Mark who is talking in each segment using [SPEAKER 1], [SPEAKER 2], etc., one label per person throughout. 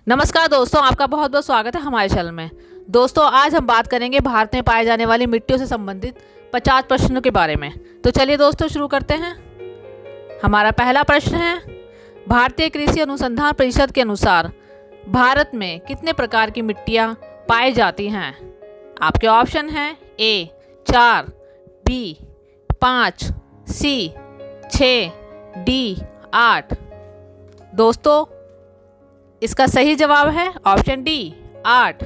[SPEAKER 1] नमस्कार दोस्तों, आपका बहुत बहुत स्वागत है हमारे चैनल में। दोस्तों, आज हम बात करेंगे भारत में पाए जाने वाली मिट्टियों से संबंधित 50 प्रश्नों के बारे में। तो चलिए दोस्तों शुरू करते हैं। हमारा पहला प्रश्न है, भारतीय कृषि अनुसंधान परिषद के अनुसार भारत में कितने प्रकार की मिट्टियाँ पाई जाती हैं? आपके ऑप्शन हैं ए 4, बी 5, सी 6, डी 8। दोस्तों, इसका सही जवाब है ऑप्शन डी 8।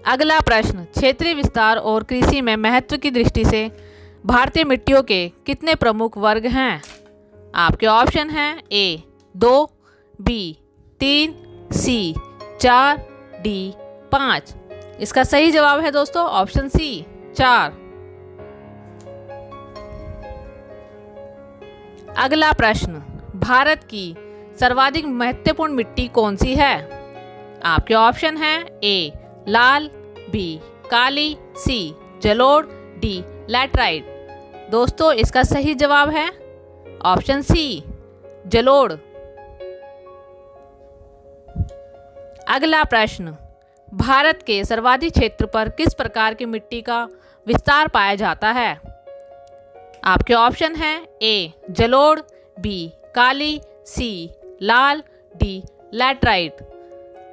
[SPEAKER 1] अगला प्रश्न, क्षेत्रीय विस्तार और कृषि में महत्व की दृष्टि से भारतीय मिट्टियों के कितने प्रमुख वर्ग हैं? आपके ऑप्शन हैं ए 2, बी 3, सी 4, डी 5। इसका सही जवाब है दोस्तों ऑप्शन सी 4। अगला प्रश्न, भारत की सर्वाधिक महत्वपूर्ण मिट्टी कौन सी है? आपके ऑप्शन हैं ए लाल, बी काली, सी जलोढ़, डी लैटराइट। दोस्तों, इसका सही जवाब है ऑप्शन सी जलोढ़। अगला प्रश्न, भारत के सर्वाधिक क्षेत्र पर किस प्रकार की मिट्टी का विस्तार पाया जाता है? आपके ऑप्शन हैं ए जलोढ़, बी काली, सी लाल, डी लैटराइट।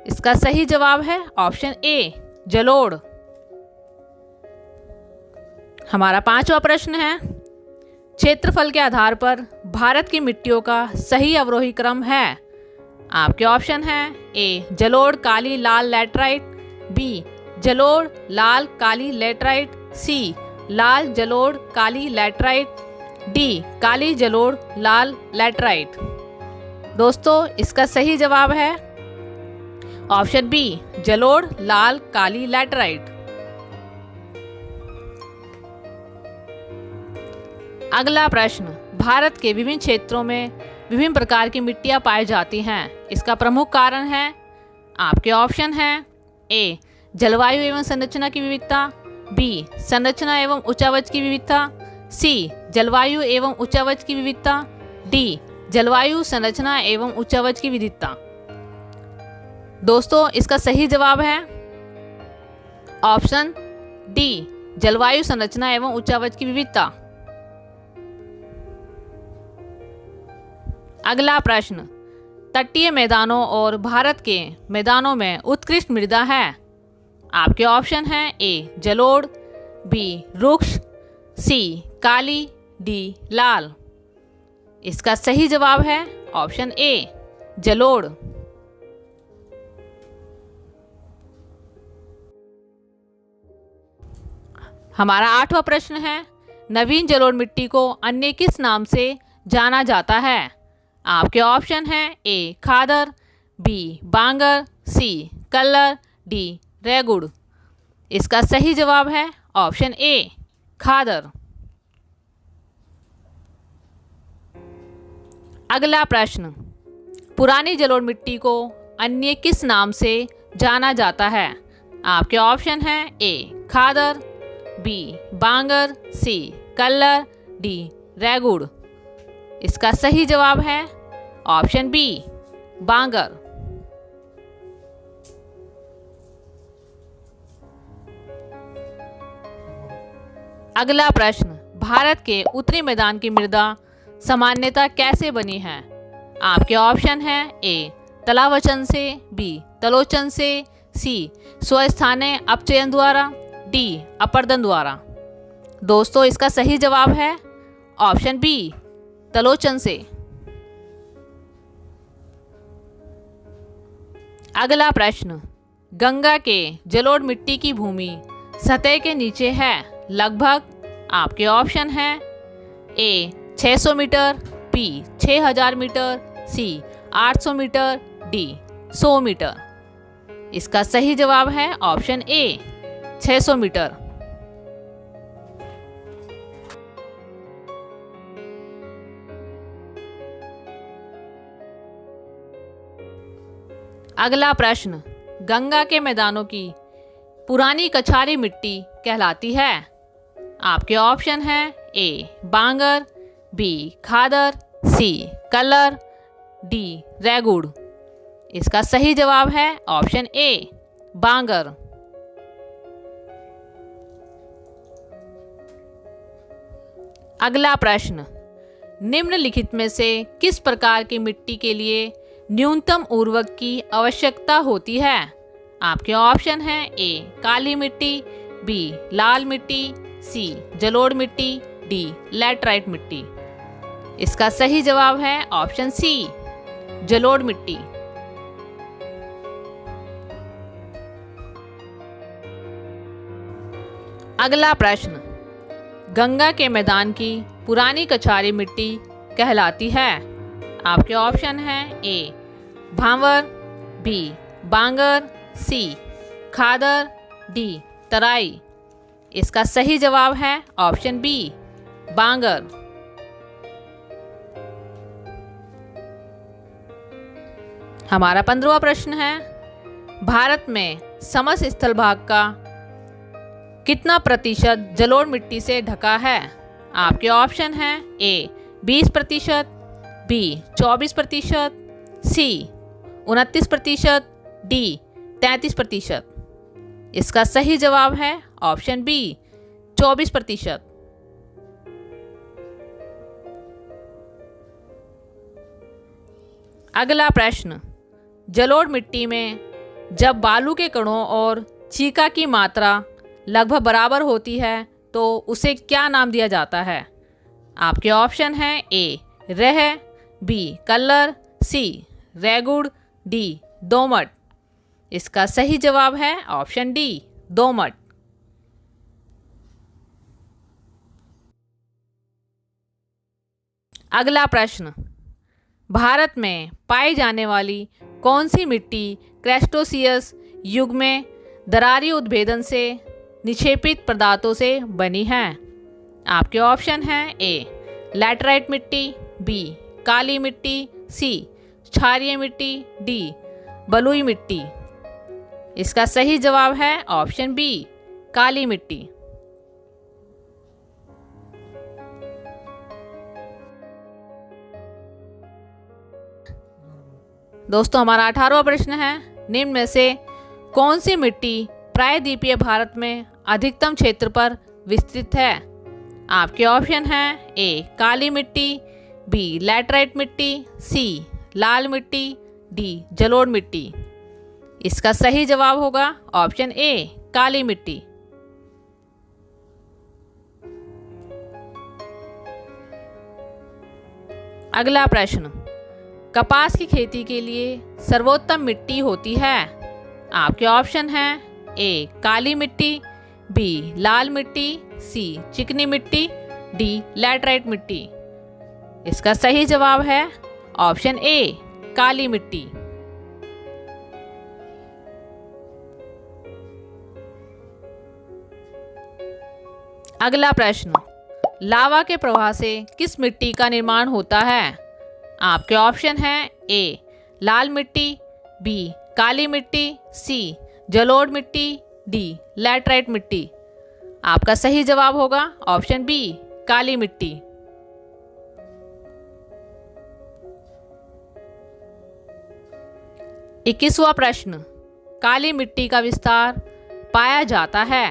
[SPEAKER 1] इसका सही जवाब है ऑप्शन ए जलोढ़। हमारा पांचवा प्रश्न है, क्षेत्रफल के आधार पर भारत की मिट्टियों का सही अवरोही क्रम है? आपके ऑप्शन हैं ए जलोढ़ काली लाल लैटराइट, बी जलोढ़ लाल काली लैटराइट, सी लाल जलोढ़ काली लैटराइट, डी काली जलोढ़ लाल लैटराइट। दोस्तों, इसका सही जवाब है ऑप्शन बी जलोढ़ लाल काली लैटराइट। अगला प्रश्न, भारत के विभिन्न क्षेत्रों में विभिन्न प्रकार की मिट्टियां पाई जाती हैं। इसका प्रमुख कारण है? आपके ऑप्शन हैं ए जलवायु एवं संरचना की विविधता, बी संरचना एवं उच्चावच की विविधता, सी जलवायु एवं उच्चावच की विविधता, डी जलवायु संरचना एवं उच्चावच की विविधता। दोस्तों, इसका सही जवाब है ऑप्शन डी जलवायु संरचना एवं उच्चावच की विविधता। अगला प्रश्न, तटीय मैदानों और भारत के मैदानों में उत्कृष्ट मृदा है? आपके ऑप्शन हैं ए जलोढ़, बी रुक्ष, सी काली, डी लाल। इसका सही जवाब है ऑप्शन ए जलोढ़। हमारा आठवां प्रश्न है, नवीन जलोढ़ मिट्टी को अन्य किस नाम से जाना जाता है? आपके ऑप्शन हैं ए खादर, बी बांगर, सी कल्लर, डी रेगुड़। इसका सही जवाब है ऑप्शन ए खादर। अगला प्रश्न, पुरानी जलोढ़ मिट्टी को अन्य किस नाम से जाना जाता है? आपके ऑप्शन हैं ए खादर, बी बांगर, सी कल्लर, डी रेगुड़। इसका सही जवाब है ऑप्शन बी बांगर। अगला प्रश्न, भारत के उत्तरी मैदान की मृदा सामान्यतः कैसे बनी है? आपके ऑप्शन हैं ए तलावचन से, बी तलोचन से, सी स्वस्थानीय अपचयन द्वारा, डी अपर्दन द्वारा। दोस्तों, इसका सही जवाब है ऑप्शन बी तलोचन से। अगला प्रश्न, गंगा के जलोढ़ मिट्टी की भूमि सतह के नीचे है लगभग? आपके ऑप्शन हैं ए 600 मीटर, बी 6000 मीटर, सी 800 मीटर, डी 100 मीटर। इसका सही जवाब है ऑप्शन ए 600 मीटर। अगला प्रश्न, गंगा के मैदानों की पुरानी कछारी मिट्टी कहलाती है? आपके ऑप्शन हैं ए बांगर, बी खादर, सी कलर, डी रेगुड़। इसका सही जवाब है ऑप्शन ए बांगर। अगला प्रश्न, निम्नलिखित में से किस प्रकार की मिट्टी के लिए न्यूनतम उर्वरक की आवश्यकता होती है? आपके ऑप्शन हैं ए काली मिट्टी, बी लाल मिट्टी, सी जलोढ़ मिट्टी, डी लैटराइट मिट्टी। इसका सही जवाब है ऑप्शन सी जलोढ़ मिट्टी। अगला प्रश्न, गंगा के मैदान की पुरानी कछारी मिट्टी कहलाती है? आपके ऑप्शन हैं ए भांवर, बी बांगर, सी खादर, डी तराई। इसका सही जवाब है ऑप्शन बी बांगर। हमारा 15वां प्रश्न है, भारत में समस्त स्थल भाग का कितना प्रतिशत जलोढ़ मिट्टी से ढका है? आपके ऑप्शन हैं ए 20%, बी 24%, सी 29%, डी 33%। इसका सही जवाब है ऑप्शन बी 24%। अगला प्रश्न, जलोढ़ मिट्टी में जब बालू के कणों और चीका की मात्रा लगभग बराबर होती है तो उसे क्या नाम दिया जाता है? आपके ऑप्शन हैं ए रह, बी कलर, सी रेगुड़, डी दोमट। इसका सही जवाब है ऑप्शन डी दोमट। अगला प्रश्न, भारत में पाई जाने वाली कौन सी मिट्टी क्रेस्टोसियस युग में दरारी उद्भेदन से निक्षेपित पदार्थों से बनी है? आपके ऑप्शन हैं ए लैटराइट मिट्टी, बी काली मिट्टी, सी क्षारीय मिट्टी, डी बलुई मिट्टी। इसका सही जवाब है ऑप्शन बी काली मिट्टी। दोस्तों, हमारा 18वां प्रश्न है, निम्न में से कौन सी मिट्टी प्रायद्वीपीय भारत में अधिकतम क्षेत्र पर विस्तृत है? आपके ऑप्शन हैं ए काली मिट्टी, बी लैटराइट मिट्टी, सी लाल मिट्टी, डी जलोढ़ मिट्टी। इसका सही जवाब होगा ऑप्शन ए काली मिट्टी। अगला प्रश्न, कपास की खेती के लिए सर्वोत्तम मिट्टी होती है? आपके ऑप्शन हैं ए काली मिट्टी, बी लाल मिट्टी, सी चिकनी मिट्टी, डी लैटराइट मिट्टी। इसका सही जवाब है ऑप्शन ए काली मिट्टी। अगला प्रश्न, लावा के प्रवाह से किस मिट्टी का निर्माण होता है? आपके ऑप्शन हैं ए लाल मिट्टी, बी काली मिट्टी, सी जलोढ़ मिट्टी, डी लैटराइट मिट्टी। आपका सही जवाब होगा ऑप्शन बी काली मिट्टी। इक्कीसवां प्रश्न, काली मिट्टी का विस्तार पाया जाता है?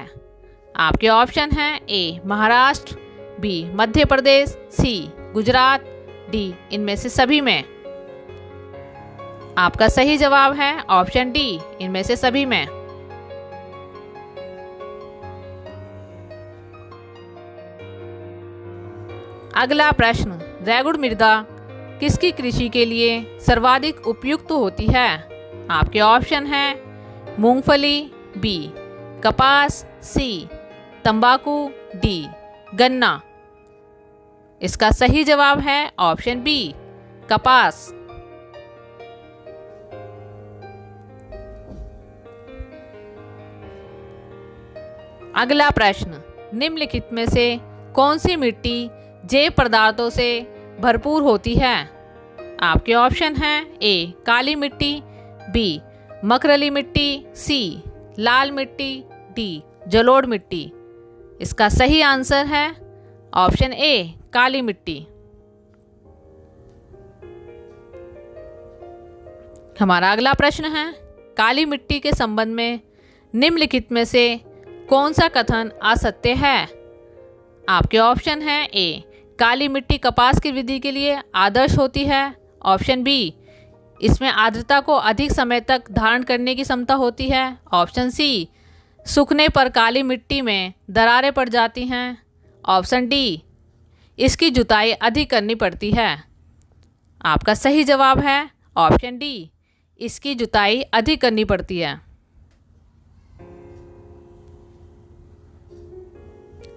[SPEAKER 1] आपके ऑप्शन हैं ए महाराष्ट्र, बी मध्य प्रदेश, सी गुजरात, डी इनमें से सभी में। आपका सही जवाब है ऑप्शन डी इनमें से सभी में। अगला प्रश्न, रेगुड़ मृदा किसकी कृषि के लिए सर्वाधिक उपयुक्त होती है? आपके ऑप्शन हैं मूंगफली, बी कपास, सी तंबाकू, डी गन्ना। इसका सही जवाब है ऑप्शन बी कपास। अगला प्रश्न, निम्नलिखित में से कौन सी मिट्टी जैव पदार्थों से भरपूर होती है? आपके ऑप्शन हैं ए काली मिट्टी, बी मकरली मिट्टी, सी लाल मिट्टी, डी जलोढ़ मिट्टी। इसका सही आंसर है ऑप्शन ए, काली मिट्टी। हमारा अगला प्रश्न है, काली मिट्टी के संबंध में निम्नलिखित में से कौन सा कथन असत्य है? आपके ऑप्शन हैं ए, काली मिट्टी कपास की वृद्धि के लिए आदर्श होती है। ऑप्शन बी, इसमें आर्द्रता को अधिक समय तक धारण करने की क्षमता होती है। ऑप्शन सी, सूखने पर काली मिट्टी में दरारें पड़ जाती हैं। ऑप्शन डी, इसकी जुताई अधिक करनी पड़ती है। आपका सही जवाब है ऑप्शन डी, इसकी जुताई अधिक करनी पड़ती है।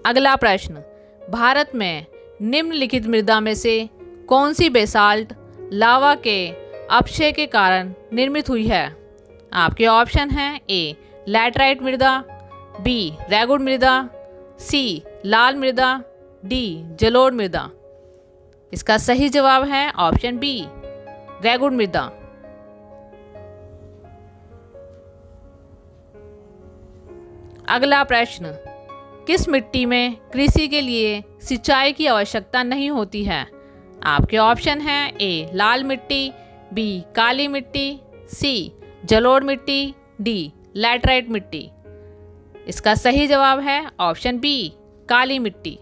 [SPEAKER 1] अगला प्रश्न, भारत में निम्नलिखित मृदा में से कौन सी बेसाल्ट लावा के अपक्षय के कारण निर्मित हुई है? आपके ऑप्शन हैं ए, लैटराइट मृदा, बी, रेगुड़ मृदा, सी, लाल मृदा, डी, जलोढ़ मृदा। इसका सही जवाब है ऑप्शन बी, रेगुड़ मृदा। अगला प्रश्न, किस मिट्टी में कृषि के लिए सिंचाई की आवश्यकता नहीं होती है? आपके ऑप्शन हैं ए, लाल मिट्टी, बी, काली मिट्टी, सी, जलोढ़ मिट्टी, डी, लैटराइट मिट्टी। इसका सही जवाब है ऑप्शन बी, काली मिट्टी।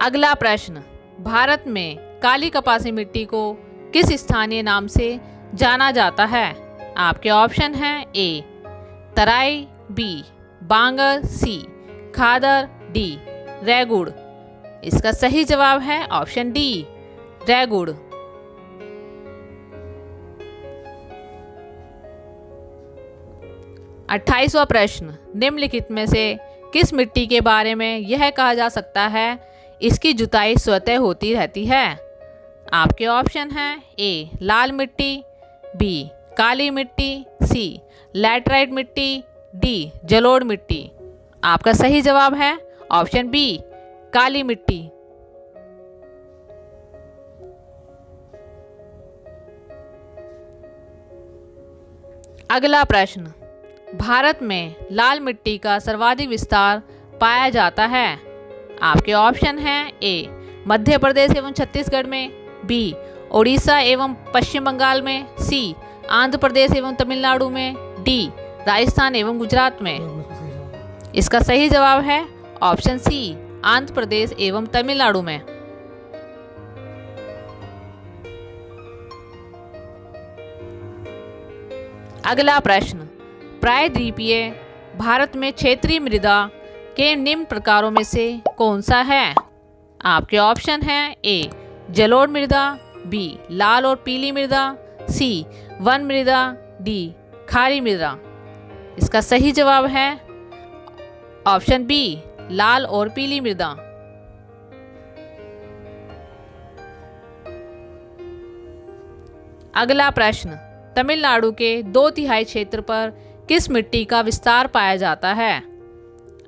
[SPEAKER 1] अगला प्रश्न, भारत में काली कपासी मिट्टी को किस स्थानीय नाम से जाना जाता है? आपके ऑप्शन हैं ए, तराई, बी, बांगर, सी, खादर, डी, रेगुड़। इसका सही जवाब है ऑप्शन डी, रेगुड़। अट्ठाईसवां प्रश्न, निम्नलिखित में से किस मिट्टी के बारे में यह कहा जा सकता है इसकी जुताई स्वतः होती रहती है? आपके ऑप्शन हैं ए, लाल मिट्टी, बी, काली मिट्टी, सी, लैटराइट मिट्टी, डी, जलोढ़ मिट्टी। आपका सही जवाब है ऑप्शन बी, काली मिट्टी। अगला प्रश्न, भारत में लाल मिट्टी का सर्वाधिक विस्तार पाया जाता है। आपके ऑप्शन हैं ए, मध्य प्रदेश एवं छत्तीसगढ़ में, बी, उड़ीसा एवं पश्चिम बंगाल में, सी, आंध्र प्रदेश एवं तमिलनाडु में, डी, राजस्थान एवं गुजरात में। इसका सही जवाब है ऑप्शन सी, आंध्र प्रदेश एवं तमिलनाडु में। अगला प्रश्न, प्रायद्वीपीय भारत में क्षेत्रीय मृदा के निम्न प्रकारों में से कौन सा है? आपके ऑप्शन हैं ए, जलोढ़ मृदा, बी, लाल और पीली मृदा, सी, वन मृदा, डी, खारी मृदा। इसका सही जवाब है ऑप्शन बी, लाल और पीली मृदा। अगला प्रश्न, तमिलनाडु के 2/3 क्षेत्र पर किस मिट्टी का विस्तार पाया जाता है?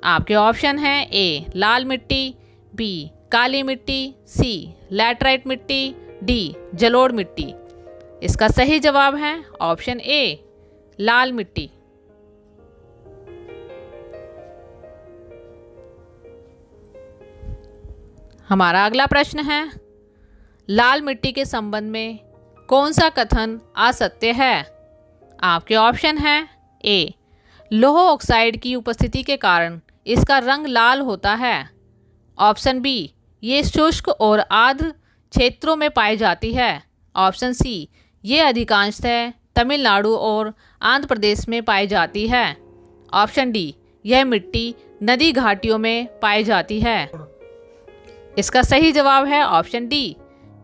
[SPEAKER 1] आपके ऑप्शन हैं ए, लाल मिट्टी, बी, काली मिट्टी, सी, लैटराइट मिट्टी, डी, जलोढ़ मिट्टी। इसका सही जवाब है ऑप्शन ए, लाल मिट्टी। हमारा अगला प्रश्न है, लाल मिट्टी के संबंध में कौन सा कथन असत्य है? आपके ऑप्शन हैं ए, लौह ऑक्साइड की उपस्थिति के कारण इसका रंग लाल होता है। ऑप्शन बी, ये शुष्क और आर्द्र क्षेत्रों में पाई जाती है। ऑप्शन सी, ये अधिकांशतः तमिलनाडु और आंध्र प्रदेश में पाई जाती है। ऑप्शन डी, यह मिट्टी नदी घाटियों में पाई जाती है। इसका सही जवाब है ऑप्शन डी,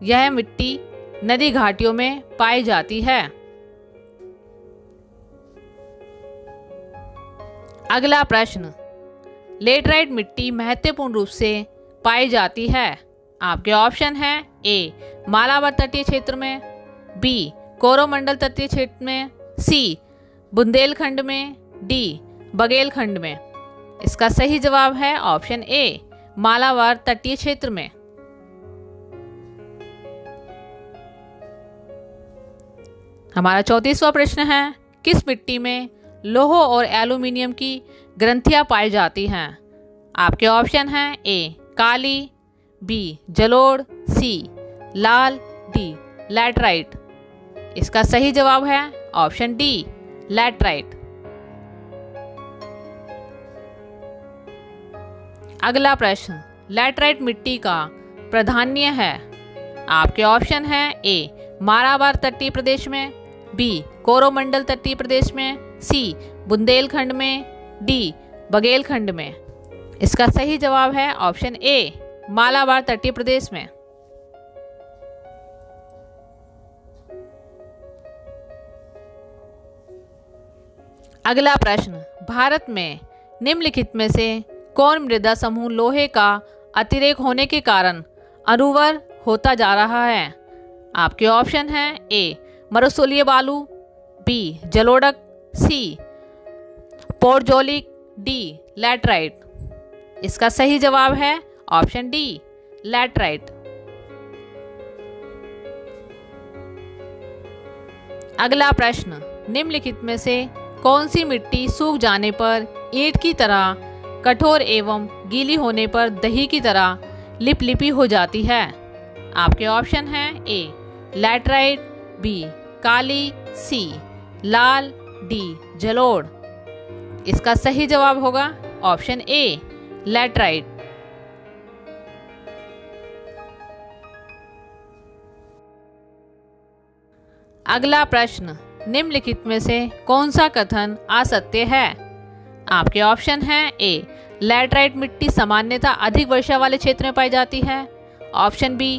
[SPEAKER 1] यह मिट्टी नदी घाटियों में पाई जाती है। अगला प्रश्न, लेटराइट मिट्टी महत्वपूर्ण रूप से पाई जाती है। आपके ऑप्शन हैं ए, मालाबार तटीय क्षेत्र में, बी, कोरोमंडल तटीय क्षेत्र में, सी, बुंदेलखंड में, डी, बघेलखंड में। इसका सही जवाब है ऑप्शन ए, मालाबार तटीय क्षेत्र में। हमारा 34वां प्रश्न है, किस मिट्टी में लोह और एल्यूमिनियम की ग्रंथियां पाई जाती हैं? आपके ऑप्शन हैं ए काली, बी जलोढ़, सी लाल, डी लैटराइट। इसका सही जवाब है ऑप्शन डी लैटराइट। अगला प्रश्न, लैटराइट मिट्टी का प्राधान्य है? आपके ऑप्शन हैं ए मालाबार तटीय प्रदेश में, बी कोरोमंडल तटीय प्रदेश में, सी बुंदेलखंड में, डी बघेलखंड में। इसका सही जवाब है ऑप्शन ए मालाबार तटीय प्रदेश में। अगला प्रश्न, भारत में निम्नलिखित में से कौन मृदा समूह लोहे का अतिरेक होने के कारण अनुर्वर होता जा रहा है? आपके ऑप्शन हैं ए मरुस्थलीय बालू, बी जलोढ़, सी पोरजोलिक, डी लैटराइट। इसका सही जवाब है ऑप्शन डी लैटराइट। अगला प्रश्न, निम्नलिखित में से कौन सी मिट्टी सूख जाने पर ईंट की तरह कठोर एवं गीली होने पर दही की तरह लिपलिपी हो जाती है? आपके ऑप्शन हैं ए लैटराइट, बी काली, सी लाल, डी जलोढ़। इसका सही जवाब होगा ऑप्शन ए लैटराइट। अगला प्रश्न, निम्नलिखित में से कौन सा कथन असत्य है? आपके ऑप्शन हैं ए लैटराइट मिट्टी सामान्यतः अधिक वर्षा वाले क्षेत्र में पाई जाती है, ऑप्शन बी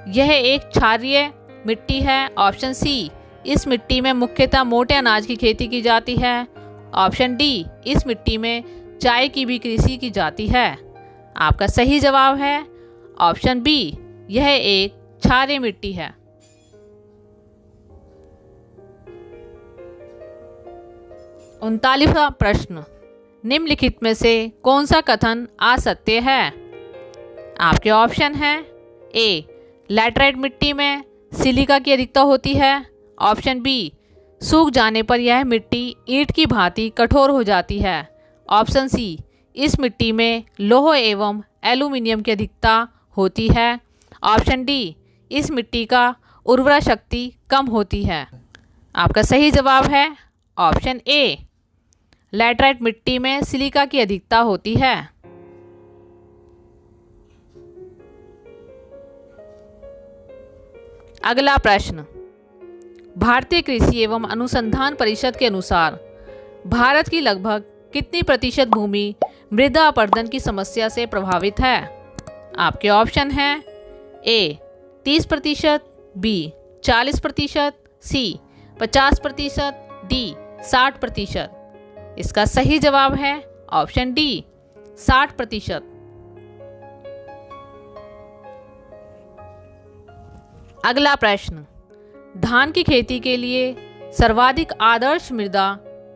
[SPEAKER 1] यह एक क्षारीय मिट्टी है, ऑप्शन सी इस मिट्टी में मुख्यतः मोटे अनाज की खेती की जाती है, ऑप्शन डी इस मिट्टी में चाय की भी कृषि की जाती है। आपका सही जवाब है ऑप्शन बी यह एक क्षारीय मिट्टी है। 39वां प्रश्न, निम्नलिखित में से कौन सा कथन असत्य है? आपके ऑप्शन हैं ए लैटराइट मिट्टी में सिलिका की अधिकता होती है, ऑप्शन बी सूख जाने पर यह मिट्टी ईंट की भांति कठोर हो जाती है, ऑप्शन सी इस मिट्टी में लोह एवं एल्यूमिनियम की अधिकता होती है, ऑप्शन डी इस मिट्टी का उर्वरा शक्ति कम होती है। आपका सही जवाब है ऑप्शन ए लैटराइट मिट्टी में सिलिका की अधिकता होती है। अगला प्रश्न, भारतीय कृषि एवं अनुसंधान परिषद के अनुसार भारत की लगभग कितनी प्रतिशत भूमि मृदा अपरदन की समस्या से प्रभावित है? आपके ऑप्शन हैं ए 30%, बी 40%, सी 50%, डी 60%। इसका सही जवाब है ऑप्शन डी 60%। अगला प्रश्न, धान की खेती के लिए सर्वाधिक आदर्श मृदा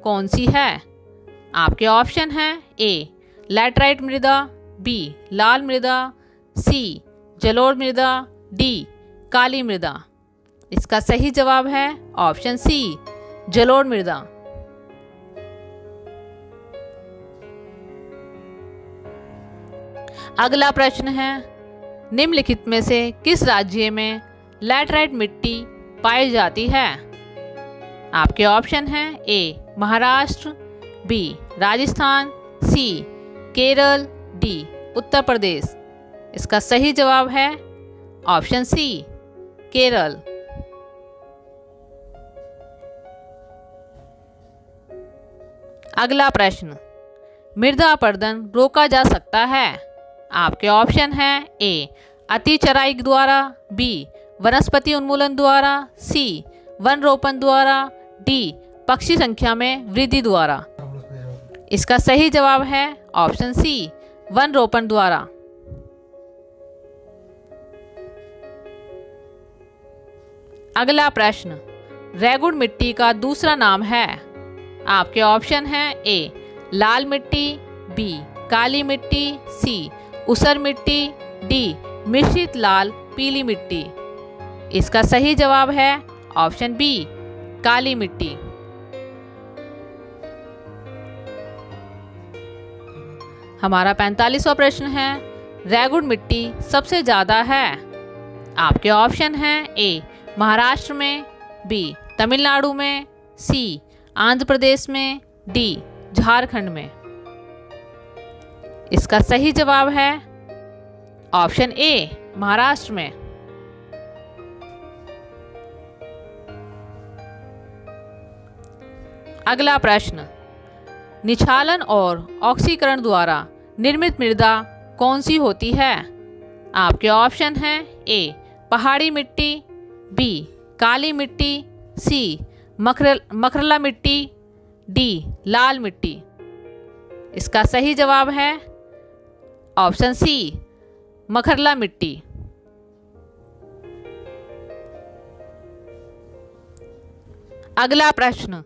[SPEAKER 1] कौन सी है? आपके ऑप्शन हैं ए लैटराइट मृदा, बी लाल मृदा, सी जलोढ़ मृदा, डी काली मृदा। इसका सही जवाब है ऑप्शन सी जलोढ़ मृदा। अगला प्रश्न है, निम्नलिखित में से किस राज्य में लैटराइट मिट्टी पाई जाती है? आपके ऑप्शन हैं ए महाराष्ट्र, बी राजस्थान, सी केरल, डी उत्तर प्रदेश। इसका सही जवाब है ऑप्शन सी केरल। अगला प्रश्न, मृदा अपरदन रोका जा सकता है? आपके ऑप्शन हैं ए अति चराई द्वारा, बी वनस्पति उन्मूलन द्वारा, सी वन रोपण द्वारा, डी पक्षी संख्या में वृद्धि द्वारा। इसका सही जवाब है ऑप्शन सी वन रोपण द्वारा। अगला प्रश्न, रेगुड़ मिट्टी का दूसरा नाम है? आपके ऑप्शन हैं ए लाल मिट्टी, बी काली मिट्टी, सी ऊसर मिट्टी, डी मिश्रित लाल पीली मिट्टी। इसका सही जवाब है ऑप्शन बी काली मिट्टी। हमारा 45वां प्रश्न है, रेगुड़ मिट्टी सबसे ज़्यादा है। आपके ऑप्शन हैं ए महाराष्ट्र में, बी तमिलनाडु में, सी आंध्र प्रदेश में, डी झारखंड में। इसका सही जवाब है ऑप्शन ए महाराष्ट्र में। अगला प्रश्न, निछालन और ऑक्सीकरण द्वारा निर्मित मृदा कौन सी होती है? आपके ऑप्शन हैं ए पहाड़ी मिट्टी, बी काली मिट्टी, सी मखरला मिट्टी, डी लाल मिट्टी। इसका सही जवाब है ऑप्शन सी मखरला मिट्टी। अगला प्रश्न,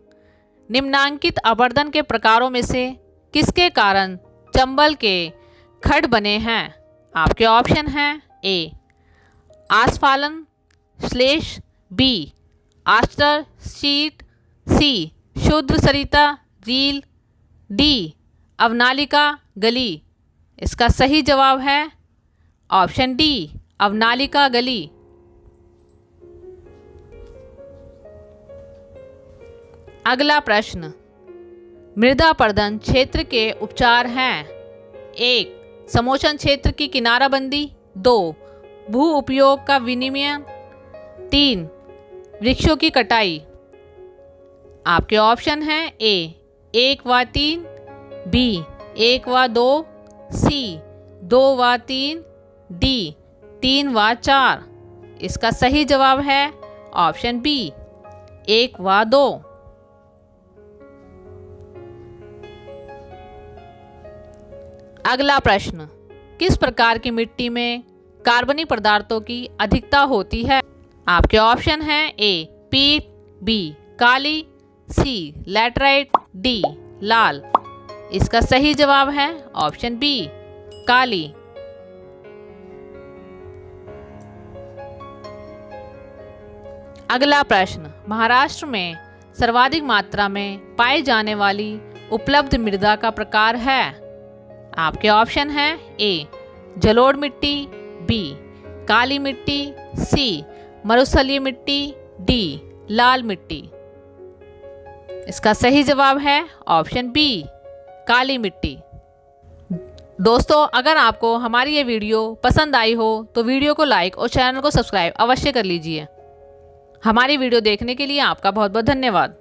[SPEAKER 1] निम्नांकित आवर्धन के प्रकारों में से किसके कारण चंबल के खड्ड बने हैं? आपके ऑप्शन हैं ए आस्फालन श्लेष, बी आस्टर शीट, सी शुद्ध सरिता रील, डी अवनालिका गली। इसका सही जवाब है ऑप्शन डी अवनालिका गली। अगला प्रश्न, मृदा अपरदन क्षेत्र के उपचार हैं। एक समोचन क्षेत्र की किनाराबंदी, दो भू उपयोग का विनिमय, तीन वृक्षों की कटाई। आपके ऑप्शन हैं ए 1 व 3, बी 1 व 2, सी 2 व 3, डी 3 व 4। इसका सही जवाब है ऑप्शन बी 1 व 2। अगला प्रश्न, किस प्रकार की मिट्टी में कार्बनिक पदार्थों की अधिकता होती है? आपके ऑप्शन हैं ए पीट, बी काली, सी लैटराइट, डी लाल। इसका सही जवाब है ऑप्शन बी काली। अगला प्रश्न, महाराष्ट्र में सर्वाधिक मात्रा में पाई जाने वाली उपलब्ध मृदा का प्रकार है। आपके ऑप्शन हैं ए जलोढ़ मिट्टी, बी काली मिट्टी, सी मरुस्थलीय मिट्टी, डी लाल मिट्टी। इसका सही जवाब है ऑप्शन बी काली मिट्टी। दोस्तों, अगर आपको हमारी ये वीडियो पसंद आई हो तो वीडियो को लाइक और चैनल को सब्सक्राइब अवश्य कर लीजिए। हमारी वीडियो देखने के लिए आपका बहुत बहुत धन्यवाद।